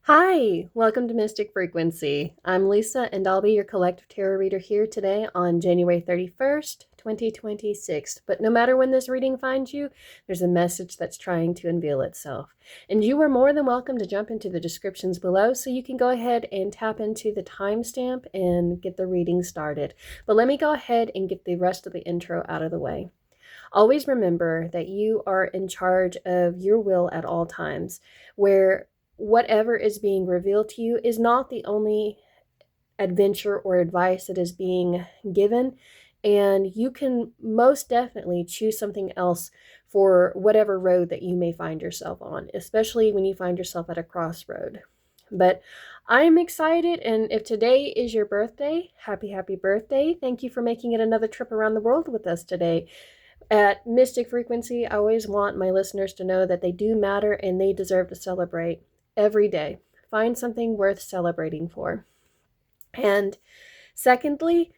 Hi, welcome to Mystic Frequency. I'm Lisa, and I'll be your collective tarot reader here today on January 31st, 2026. But no matter when this reading finds you, there's a message that's trying to unveil itself. And you are more than welcome to jump into the descriptions below so you can go ahead and tap into the timestamp and get the reading started. But let me go ahead and get the rest of the intro out of the way. Always remember that you are in charge of your will at all times, where whatever is being revealed to you is not the only adventure or advice that is being given. And you can most definitely choose something else for whatever road that you may find yourself on, especially when you find yourself at a crossroad. But I'm excited, and if today is your birthday, happy birthday. Thank you for making it another trip around the world with us today. At Mystic Frequency, I always want my listeners to know that they do matter and they deserve to celebrate every day. Find something worth celebrating for. And secondly,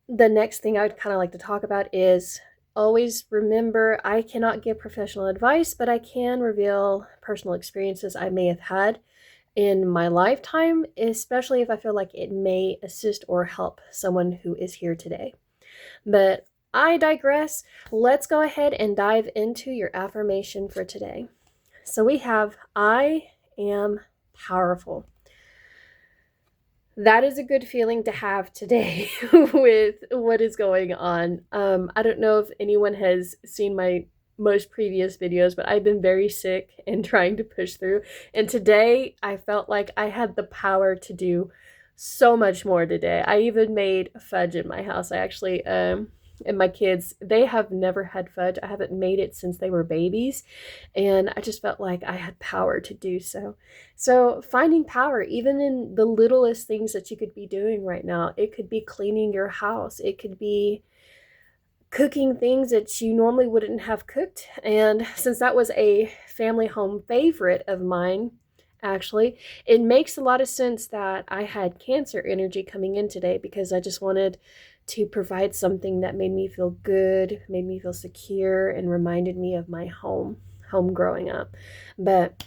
the next thing I would kind of like to talk about is always remember I cannot give professional advice, but I can reveal personal experiences I may have had in my lifetime, especially if I feel like it may assist or help someone who is here today. But I digress. Let's go ahead and dive into your affirmation for today. So we have, I am powerful. That is a good feeling to have today with what is going on. I don't know if anyone has seen my most previous videos, but I've been very sick and trying to push through. And today I felt like I had the power to do so much more today. I even made fudge in my house. I actually, and my kids, they have never had fudge. I haven't made it since they were babies. And I just felt like I had power to do so. So finding power, even in the littlest things that you could be doing right now, it could be cleaning your house. It could be cooking things that you normally wouldn't have cooked. And since that was a family home favorite of mine, actually, it makes a lot of sense that I had Cancer energy coming in today because I just wanted to provide something that made me feel good, made me feel secure, and reminded me of my home growing up. But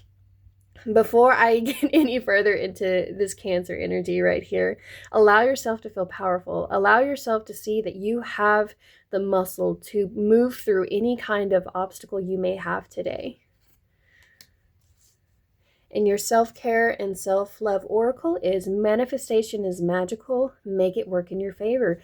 before I get any further into this Cancer energy right here, allow yourself to feel powerful. Allow yourself to see that you have the muscle to move through any kind of obstacle you may have today. And your self-care and self-love oracle is manifestation is magical. Make it work in your favor.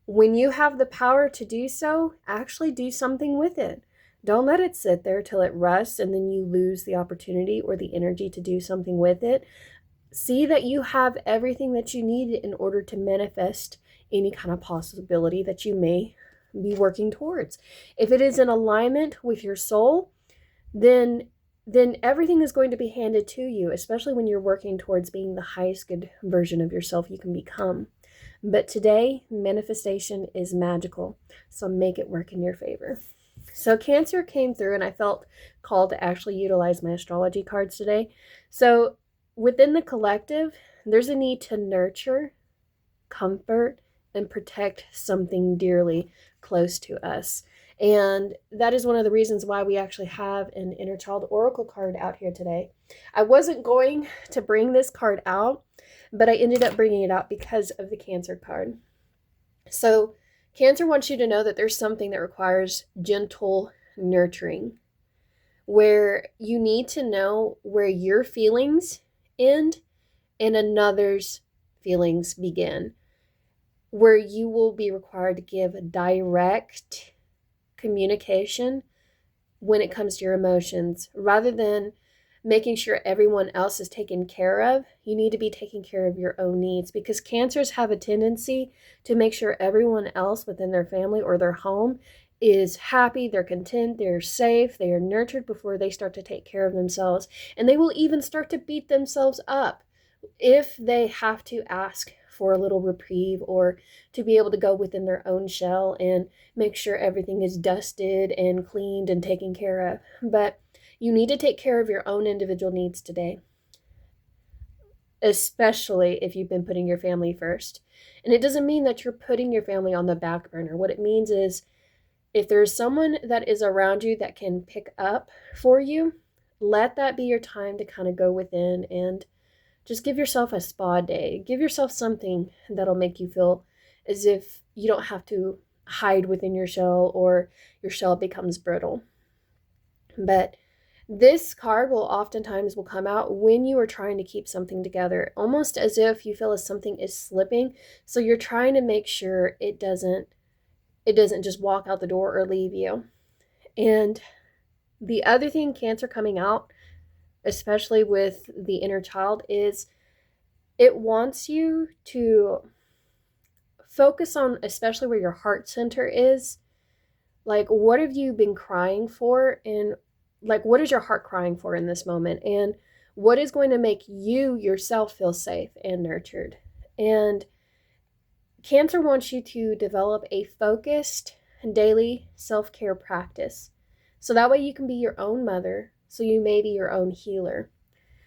When you have the power to do so, actually do something with it. Don't let it sit there till it rusts and then you lose the opportunity or the energy to do something with it. See that you have everything that you need in order to manifest any kind of possibility that you may be working towards. If it is in alignment with your soul, then everything is going to be handed to you, especially when you're working towards being the highest good version of yourself you can become. But today, manifestation is magical, so make it work in your favor. So Cancer came through, and I felt called to actually utilize my astrology cards today. So within the collective, there's a need to nurture, comfort, and protect something dearly close to us. And that is one of the reasons why we actually have an inner child oracle card out here today. I wasn't going to bring this card out, but I ended up bringing it out because of the Cancer card. So Cancer wants you to know that there's something that requires gentle nurturing, where you need to know where your feelings end and another's feelings begin, where you will be required to give direct communication when it comes to your emotions. Rather than making sure everyone else is taken care of, you need to be taking care of your own needs, because Cancers have a tendency to make sure everyone else within their family or their home is happy, they're content, they're safe, they are nurtured before they start to take care of themselves. And they will even start to beat themselves up if they have to ask for a little reprieve or to be able to go within their own shell and make sure everything is dusted and cleaned and taken care of. But you need to take care of your own individual needs today, especially if you've been putting your family first. And it doesn't mean that you're putting your family on the back burner. What it means is if there's someone that is around you that can pick up for you, let that be your time to kind of go within and just give yourself a spa day. Give yourself something that'll make you feel as if you don't have to hide within your shell or your shell becomes brittle. But this card will come out when you are trying to keep something together, almost as if you feel as something is slipping. So you're trying to make sure it doesn't just walk out the door or leave you. And the other thing, Cancer, coming out, especially with the inner child, is it wants you to focus on especially where your heart center is. Like, what have you been crying for? And like, what is your heart crying for in this moment? And what is going to make you yourself feel safe and nurtured? And Cancer wants you to develop a focused daily self-care practice. So that way you can be your own mother. So you may be your own healer.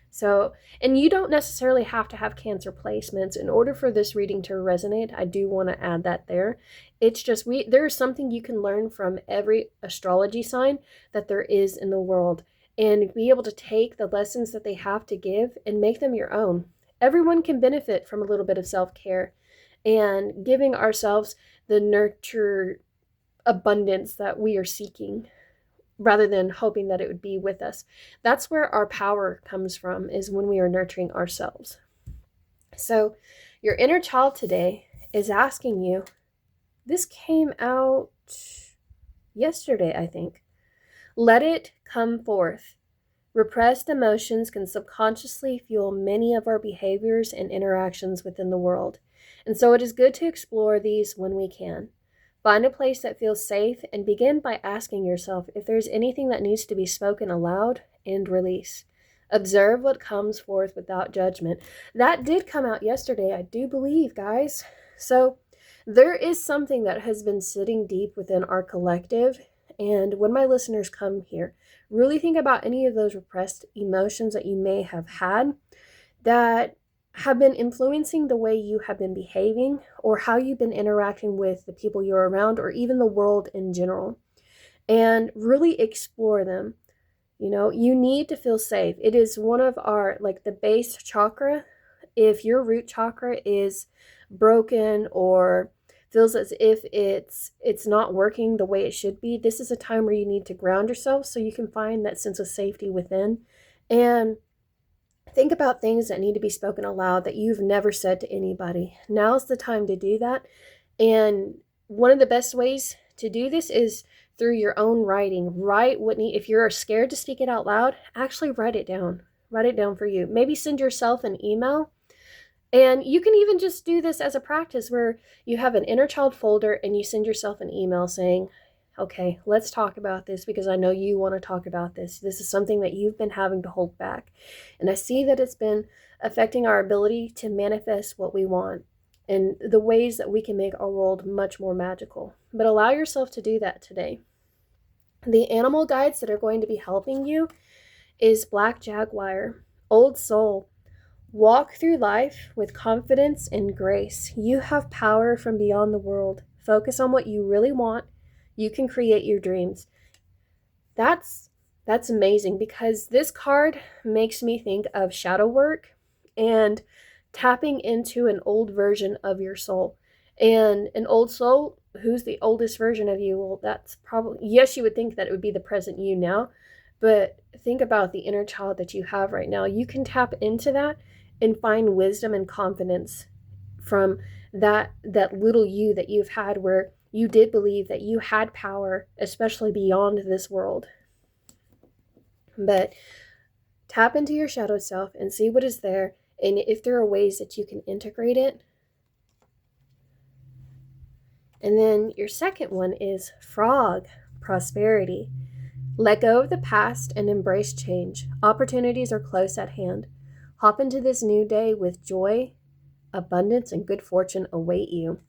So, and you don't necessarily have to have Cancer placements in order for this reading to resonate. I do want to add that there. It's just, there's something you can learn from every astrology sign that there is in the world and be able to take the lessons that they have to give and make them your own. Everyone can benefit from a little bit of self-care and giving ourselves the nurture abundance that we are seeking, rather than hoping that it would be with us. That's where our power comes from, is when we are nurturing ourselves. So your inner child today is asking you, this came out yesterday, I think. Let it come forth. Repressed emotions can subconsciously fuel many of our behaviors and interactions within the world. And so it is good to explore these when we can. Find a place that feels safe and begin by asking yourself if there's anything that needs to be spoken aloud and release. Observe what comes forth without judgment. That did come out yesterday, I do believe, guys. So there is something that has been sitting deep within our collective. And when my listeners come here, really think about any of those repressed emotions that you may have had that have been influencing the way you have been behaving or how you've been interacting with the people you're around or even the world in general, and really explore them. You know, you need to feel safe. It is one of our, like, the base chakra. If your root chakra is broken or feels as if it's not working the way it should be, this is a time where you need to ground yourself so you can find that sense of safety within. And think about things that need to be spoken aloud that you've never said to anybody. Now's the time to do that. And one of the best ways to do this is through your own writing. Write if you're scared to speak it out loud, actually write it down. Write it down for you. Maybe send yourself an email. And you can even just do this as a practice where you have an inner child folder and you send yourself an email saying, okay, let's talk about this because I know you want to talk about this. This is something that you've been having to hold back. And I see that it's been affecting our ability to manifest what we want and the ways that we can make our world much more magical. But allow yourself to do that today. The animal guides that are going to be helping you is Black Jaguar, Old Soul. Walk through life with confidence and grace. You have power from beyond the world. Focus on what you really want. You can create your dreams. That's amazing because this card makes me think of shadow work and tapping into an old version of your soul. And an old soul, who's the oldest version of you? Well, that's probably, yes, you would think that it would be the present you now, but think about the inner child that you have right now. You can tap into that and find wisdom and confidence from that little you that you've had, where you did believe that you had power, especially beyond this world. But tap into your shadow self and see what is there, and if there are ways that you can integrate it. And then your second one is Frog, Prosperity. Let go of the past and embrace change. Opportunities are close at hand. Hop into this new day with joy, abundance, and good fortune await you.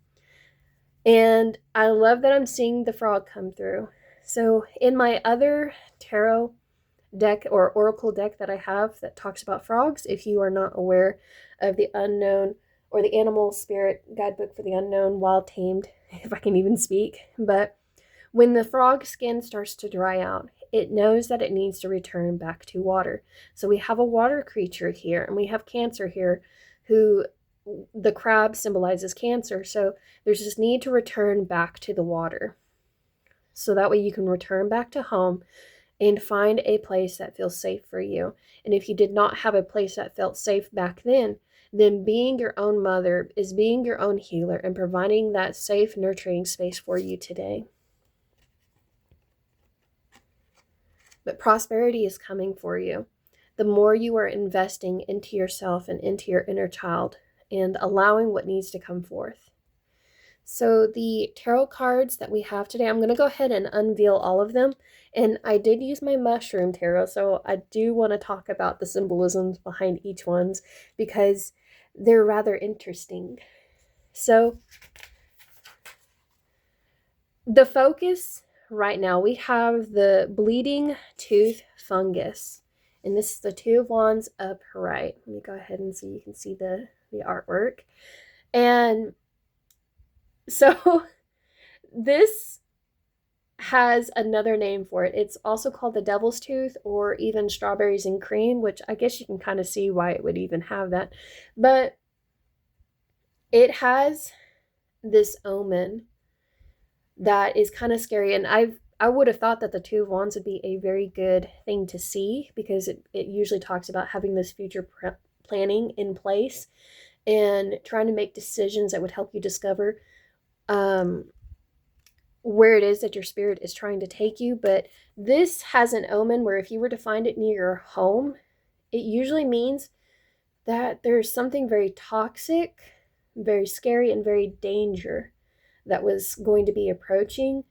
And I love that I'm seeing the frog come through. So in my other tarot deck or oracle deck that I have that talks about frogs, if you are not aware of the unknown or the animal spirit guidebook for the unknown, wild tamed, if I can even speak, but when the frog skin starts to dry out, it knows that it needs to return back to water. So we have a water creature here, and we have Cancer here, who the crab symbolizes Cancer. So there's this need to return back to the water. So that way you can return back to home and find a place that feels safe for you. And if you did not have a place that felt safe back then being your own mother is being your own healer and providing that safe, nurturing space for you today. But prosperity is coming for you. The more you are investing into yourself and into your inner child and allowing what needs to come forth. So the tarot cards that we have today, I'm going to go ahead and unveil all of them. And I did use my mushroom tarot, so I do want to talk about the symbolisms behind each ones because they're rather interesting. So the focus right now, we have the bleeding tooth fungus. And this is the Two of Wands upright. Let me go ahead and so you can see the artwork. And so this has another name for it. It's also called the devil's tooth or even strawberries and cream, which I guess you can kind of see why it would even have that. But it has this omen that is kind of scary. And I would have thought that the Two of Wands would be a very good thing to see because it usually talks about having this future planning in place and trying to make decisions that would help you discover where it is that your spirit is trying to take you. But this has an omen where if you were to find it near your home, it usually means that there's something very toxic, very scary, and very danger that was going to be approaching.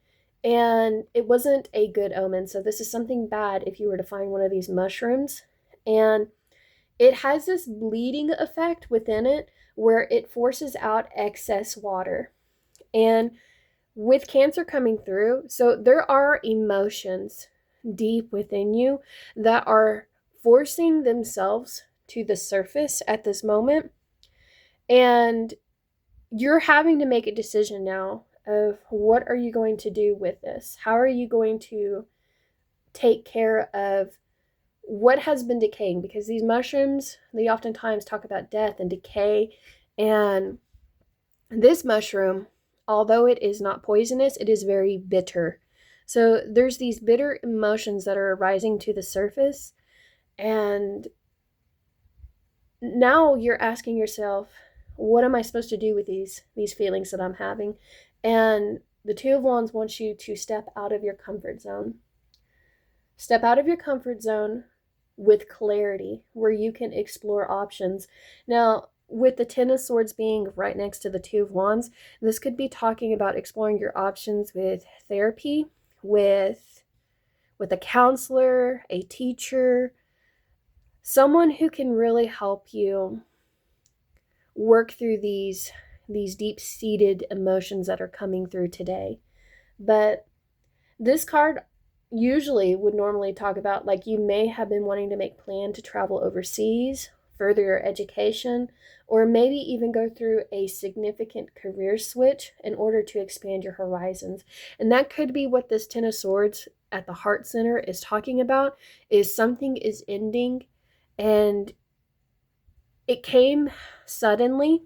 And it wasn't a good omen. So this is something bad if you were to find one of these mushrooms. And it has this bleeding effect within it where it forces out excess water. And with Cancer coming through, so there are emotions deep within you that are forcing themselves to the surface at this moment. And you're having to make a decision now of what are you going to do with this? How are you going to take care of what has been decaying? Because these mushrooms, they oftentimes talk about death and decay. And this mushroom, although it is not poisonous, it is very bitter. So there's these bitter emotions that are rising to the surface. And now you're asking yourself, what am I supposed to do with these feelings that I'm having? And the Two of Wands wants you to step out of your comfort zone. Step out of your comfort zone with clarity, where you can explore options. Now, with the Ten of Swords being right next to the Two of Wands, this could be talking about exploring your options with therapy, with a counselor, a teacher, someone who can really help you work through these deep-seated emotions that are coming through today. But this card usually would normally talk about, like, you may have been wanting to make plan to travel overseas, further your education, or maybe even go through a significant career switch in order to expand your horizons. And that could be what this Ten of Swords at the heart center is talking about, is something is ending and it came suddenly.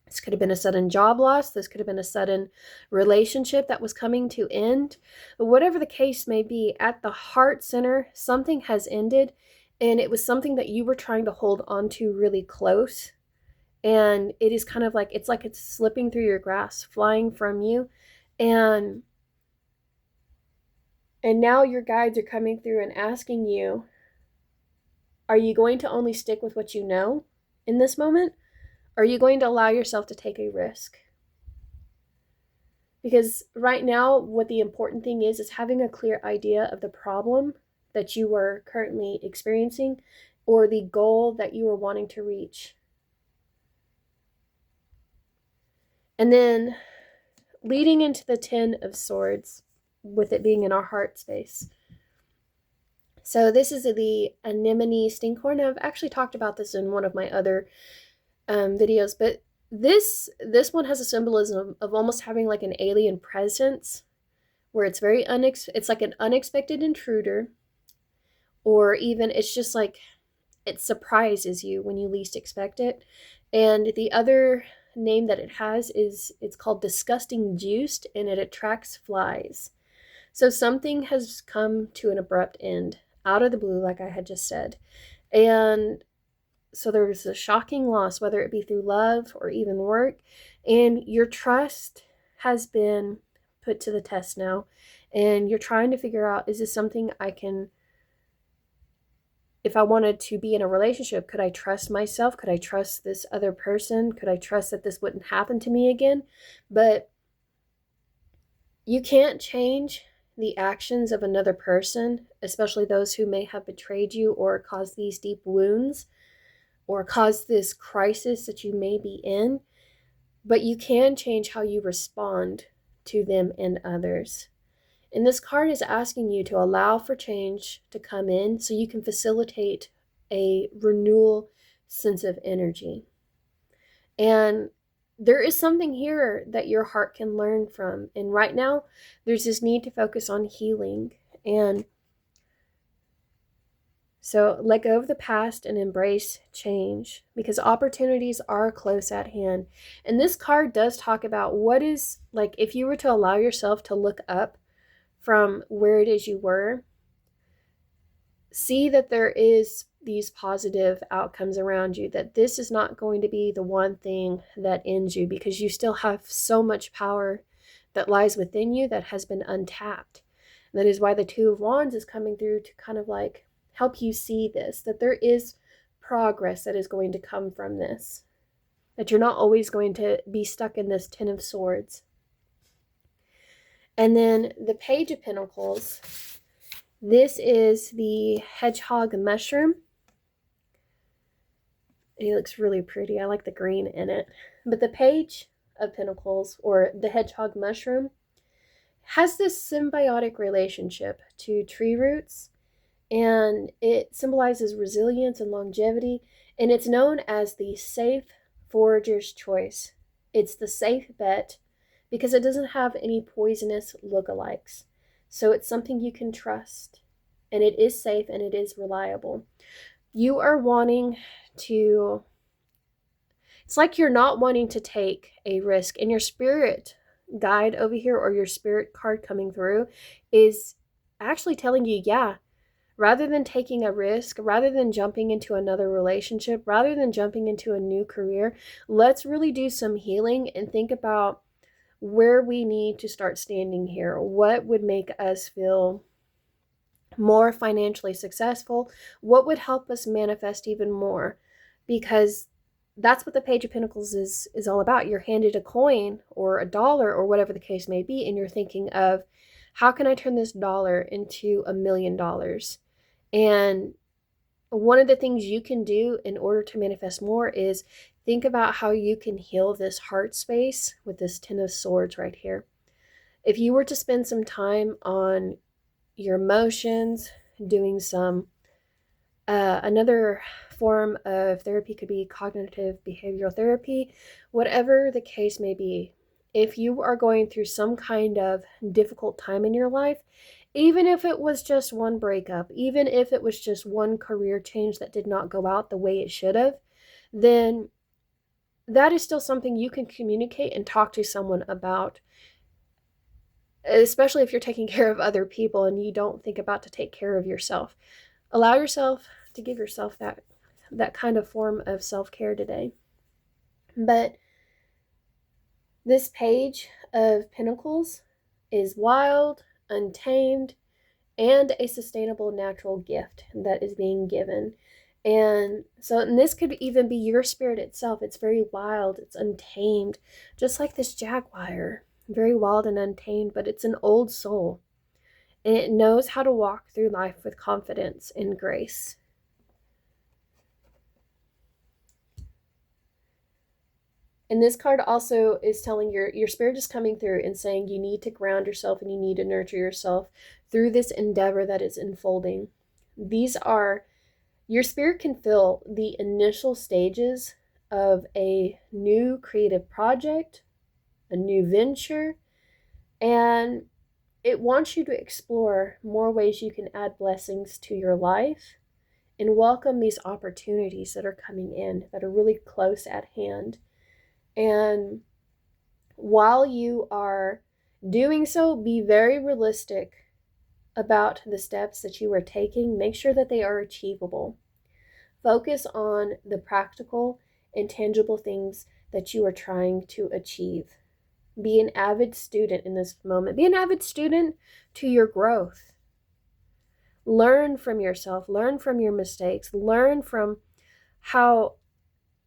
This could have been a sudden job loss. This could have been a sudden relationship that was coming to end. But whatever the case may be, at the heart center, something has ended. And it was something that you were trying to hold on to really close. And it is kind of like, it's slipping through your grasp, flying from you. And now your guides are coming through and asking you, are you going to only stick with what you know in this moment? Or are you going to allow yourself to take a risk? Because right now, what the important thing is having a clear idea of the problem that you are currently experiencing or the goal that you are wanting to reach. And then leading into the Ten of Swords, with it being in our heart space. So this is the anemone stinkhorn. I've actually talked about this in one of my other videos, but this one has a symbolism of almost having like an alien presence where it's very it's like an unexpected intruder, or even it's just like it surprises you when you least expect it. And the other name that it has is it's called disgusting juiced, and it attracts flies. So something has come to an abrupt end out of the blue, like I had just said. And so there's a shocking loss, whether it be through love or even work, and your trust has been put to the test now. And you're trying to figure out, is this something I can, if I wanted to be in a relationship, could I trust myself? Could I trust this other person? Could I trust that this wouldn't happen to me again? But you can't change the actions of another person, especially those who may have betrayed you or caused these deep wounds or caused this crisis that you may be in. But you can change how you respond to them and others. And this card is asking you to allow for change to come in so you can facilitate a renewal sense of energy. And there is something here that your heart can learn from. And right now, there's this need to focus on healing. And so let go of the past and embrace change, because opportunities are close at hand. And this card does talk about what is, like, if you were to allow yourself to look up from where it is you were, see that there is these positive outcomes around you, that this is not going to be the one thing that ends you, because you still have so much power that lies within you that has been untapped. And that is why the Two of Wands is coming through to kind of like help you see this, that there is progress that is going to come from this, that you're not always going to be stuck in this Ten of Swords. And then the Page of Pentacles, this is the hedgehog mushroom. It looks really pretty. I like the green in it. But the Page of Pentacles, or the hedgehog mushroom, has this symbiotic relationship to tree roots, and it symbolizes resilience and longevity, and it's known as the safe forager's choice. It's the safe bet because it doesn't have any poisonous lookalikes. So it's something you can trust, and it is safe and it is reliable. You are wanting to, it's like you're not wanting to take a risk, and your spirit guide over here, or your spirit card coming through, is actually telling you, yeah, rather than taking a risk, rather than jumping into another relationship, rather than jumping into a new career, let's really do some healing and think about where we need to start standing here. What would make us feel more financially successful? What would help us manifest even more? Because that's what the Page of Pentacles is all about. You're handed a coin or a dollar or whatever the case may be, and you're thinking of, how can I turn this dollar into $1 million? And one of the things you can do in order to manifest more is think about how you can heal this heart space with this Ten of Swords right here. If you were to spend some time on your emotions, doing some, another form of therapy could be cognitive behavioral therapy, whatever the case may be. If you are going through some kind of difficult time in your life, even if it was just one breakup, even if it was just one career change that did not go out the way it should have, then that is still something you can communicate and talk to someone about, especially if you're taking care of other people and you don't think about to take care of yourself. Allow yourself to give yourself that kind of form of self-care today. But this Page of Pentacles is wild, untamed, and a sustainable natural gift that is being given. And so, and this could even be your spirit itself. It's very wild, it's untamed, just like this jaguar, very wild and untamed, but it's an old soul, and it knows how to walk through life with confidence and grace. And this card also is telling your spirit is coming through and saying you need to ground yourself and you need to nurture yourself through this endeavor that is unfolding. These are, your spirit can feel the initial stages of a new creative project, a new venture, and it wants you to explore more ways you can add blessings to your life and welcome these opportunities that are coming in that are really close at hand. And while you are doing so, be very realistic about the steps that you are taking. Make sure that they are achievable. Focus on the practical and tangible things that you are trying to achieve. Be an avid student in this moment. Be an avid student to your growth. Learn from yourself. Learn from your mistakes. Learn from how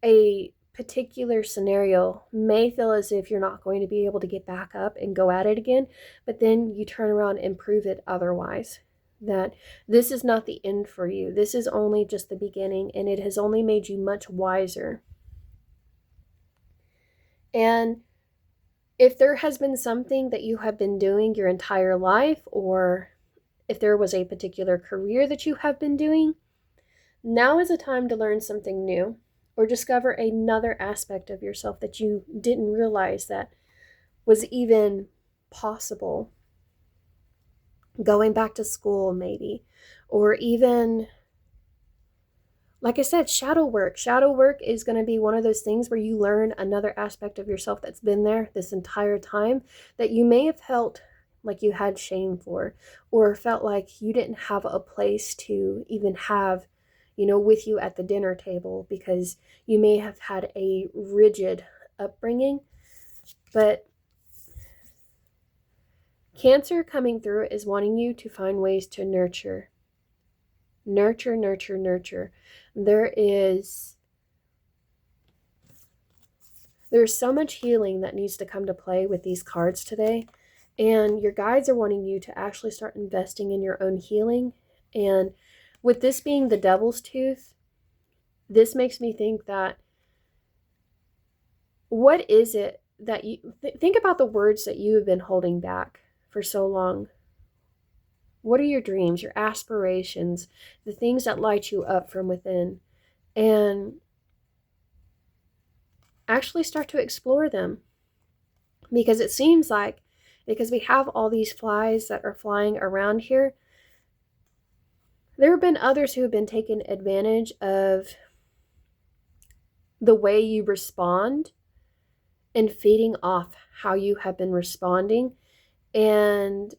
a particular scenario may feel as if you're not going to be able to get back up and go at it again, but then you turn around and prove it otherwise. That this is not the end for you. This is only just the beginning, and it has only made you much wiser. And if there has been something that you have been doing your entire life, or if there was a particular career that you have been doing, now is a time to learn something new or discover another aspect of yourself that you didn't realize that was even possible. Going back to school, maybe, or even, like I said, shadow work. Shadow work is going to be one of those things where you learn another aspect of yourself that's been there this entire time that you may have felt like you had shame for, or felt like you didn't have a place to even have, with you at the dinner table because you may have had a rigid upbringing. But Cancer coming through is wanting you to find ways to nurture. Nurture, nurture, nurture. There's so much healing that needs to come to play with these cards today. And your guides are wanting you to actually start investing in your own healing. And with this being the devil's tooth, this makes me think that what is it that you think about the words that you have been holding back for so long? What are your dreams, your aspirations, the things that light you up from within? And actually start to explore them. Because it seems like, because we have all these flies that are flying around here, there have been others who have been taking advantage of the way you respond and feeding off how you have been responding. And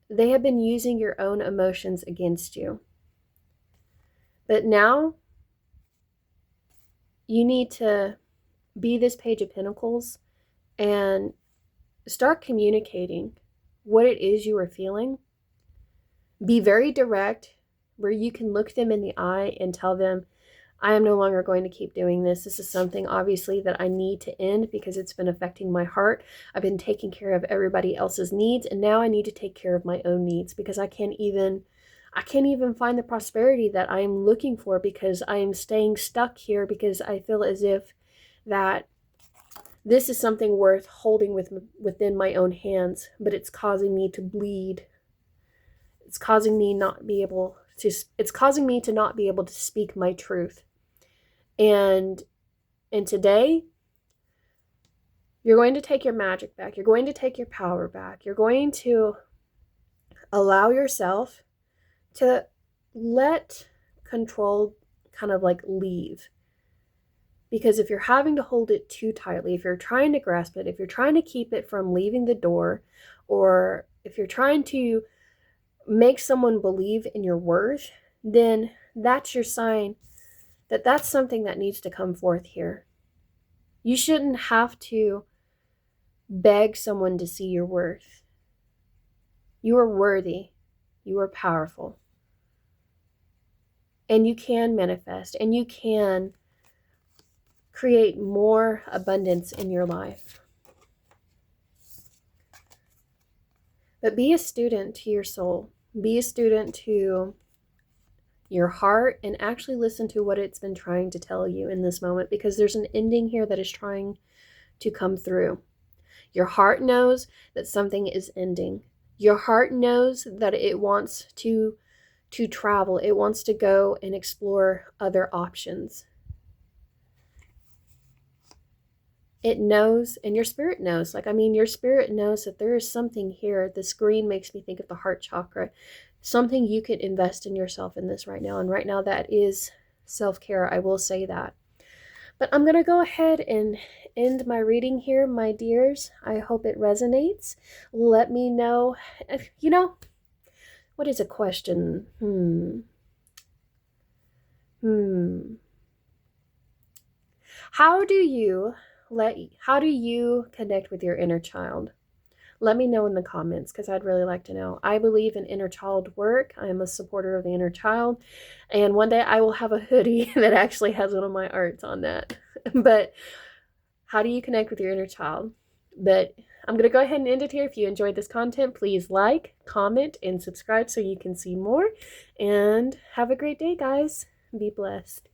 they have been using your own emotions against you. But now you need to be this Page of Pentacles and start communicating what it is you are feeling. Be very direct, where you can look them in the eye and tell them, I am no longer going to keep doing this. This is something obviously that I need to end because it's been affecting my heart. I've been taking care of everybody else's needs, and now I need to take care of my own needs because I can't even find the prosperity that I am looking for because I am staying stuck here because I feel as if that this is something worth holding within my own hands, but it's causing me to bleed. It's causing me to not be able to speak my truth. And today, you're going to take your magic back. You're going to take your power back. You're going to allow yourself to let control kind of like leave. Because if you're having to hold it too tightly, if you're trying to grasp it, if you're trying to keep it from leaving the door, or if you're trying to make someone believe in your worth, then that's your sign that that's something that needs to come forth here. You shouldn't have to beg someone to see your worth. You are worthy. You are powerful. And you can manifest, and you can create more abundance in your life. But be a student to your soul. Be a student to your heart and actually listen to what it's been trying to tell you in this moment, because there's an ending here that is trying to come through. Your heart knows that something is ending. Your heart knows that it wants to travel. It wants to go and explore other options. It knows, and your spirit knows. Like, I mean, your spirit knows that there is something here. This green makes me think of the heart chakra. Something you could invest in yourself in this right now. And right now, that is self-care. I will say that. But I'm going to go ahead and end my reading here, my dears. I hope it resonates. Let me know. You know, what is a question? How do you connect with your inner child? Let me know in the comments, because I'd really like to know. I believe in inner child work. I am a supporter of the inner child. And one day I will have a hoodie that actually has one of my arts on that. But how do you connect with your inner child? But I'm going to go ahead and end it here. If you enjoyed this content, please like, comment, and subscribe so you can see more. And have a great day, guys. Be blessed.